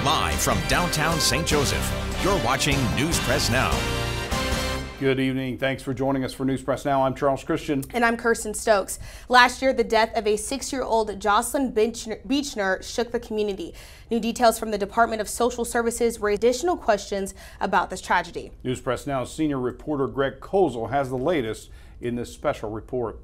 Live from downtown St. Joseph, you're watching News Press Now. Good evening. Thanks for joining us for News Press Now. I'm Charles Christian. And I'm Kirsten Stokes. Last year, the death of a 6-year-old Jocelyn Beechner shook the community. New details from the Department of Social Services raised additional questions about this tragedy. News Press Now's senior reporter Greg Kozel has the latest in this special report.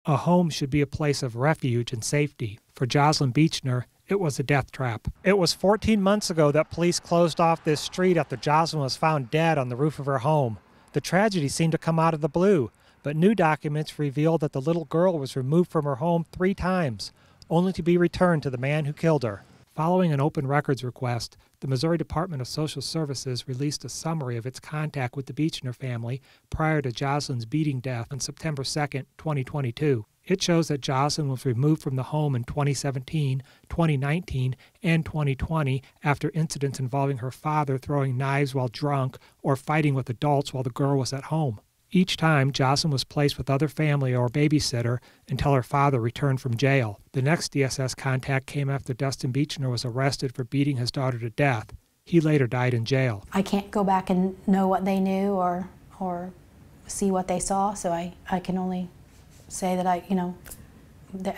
A home should be a place of refuge and safety. For Jocelyn Beechner, it was a death trap. It was 14 months ago that police closed off this street after Jocelyn was found dead on the roof of her home. The tragedy seemed to come out of the blue, but new documents revealed that the little girl was removed from her home 3 times, only to be returned to the man who killed her. Following an open records request, the Missouri Department of Social Services released a summary of its contact with the Beechner family prior to Jocelyn's beating death on September 2, 2022. It shows that Jocelyn was removed from the home in 2017, 2019, and 2020 after incidents involving her father throwing knives while drunk or fighting with adults while the girl was at home. Each time, Jocelyn was placed with other family or babysitter until her father returned from jail. The next DSS contact came after Dustin Beechner was arrested for beating his daughter to death. He later died in jail. I can't go back and know what they knew or see what they saw, so I can only say that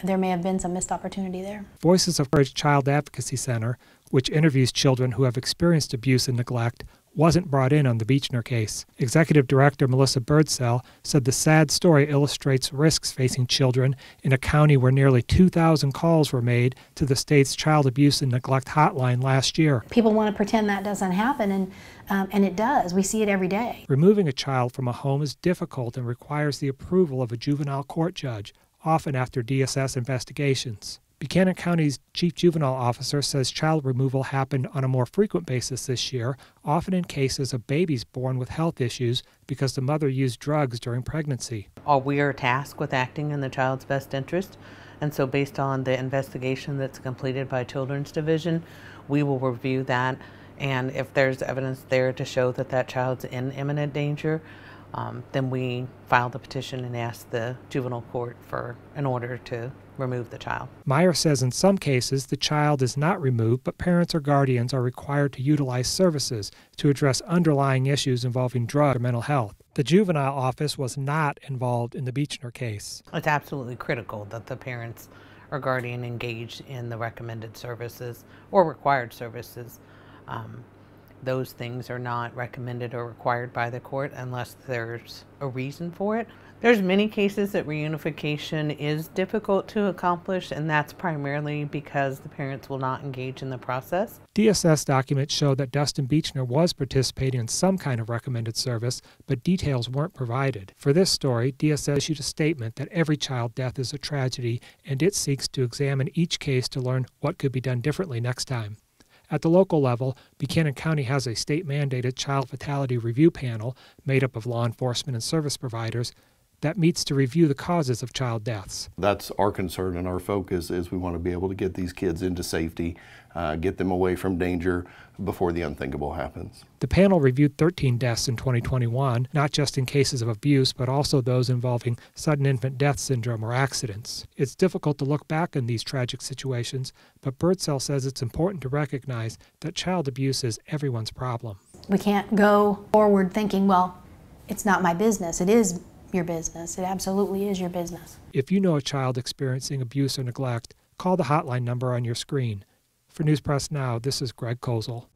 there may have been some missed opportunity there. Voices of Courage Child Advocacy Center, which interviews children who have experienced abuse and neglect, wasn't brought in on the Beechner case. Executive Director Melissa Birdsell said the sad story illustrates risks facing children in a county where nearly 2,000 calls were made to the state's child abuse and neglect hotline last year. People want to pretend that doesn't happen, and it does. We see it every day. Removing a child from a home is difficult and requires the approval of a juvenile court judge, often after DSS investigations. Buchanan County's chief juvenile officer says child removal happened on a more frequent basis this year, often in cases of babies born with health issues because the mother used drugs during pregnancy. We are tasked with acting in the child's best interest, and so based on the investigation that's completed by Children's Division, we will review that, and if there's evidence there to show that that child's in imminent danger, then we file the petition and ask the juvenile court for an order to remove the child. Meyer says in some cases the child is not removed, but parents or guardians are required to utilize services to address underlying issues involving drug or mental health. The juvenile office was not involved in the Beechner case. It's absolutely critical that the parents or guardian engage in the recommended services or required services. Those things are not recommended or required by the court unless there's a reason for it. There's many cases that reunification is difficult to accomplish, and that's primarily because the parents will not engage in the process. DSS documents show that Dustin Beechner was participating in some kind of recommended service, but details weren't provided. For this story, DSS issued a statement that every child death is a tragedy, and it seeks to examine each case to learn what could be done differently next time. At the local level, Buchanan County has a state-mandated child fatality review panel made up of law enforcement and service providers that meets to review the causes of child deaths. That's our concern and our focus is we want to be able to get these kids into safety, get them away from danger before the unthinkable happens. The panel reviewed 13 deaths in 2021, not just in cases of abuse, but also those involving sudden infant death syndrome or accidents. It's difficult to look back on these tragic situations, but Birdsell says it's important to recognize that child abuse is everyone's problem. We can't go forward thinking, well, it's not my business. It is your business. It absolutely is your business. If you know a child experiencing abuse or neglect, call the hotline number on your screen. For News Press Now, this is Greg Kozel.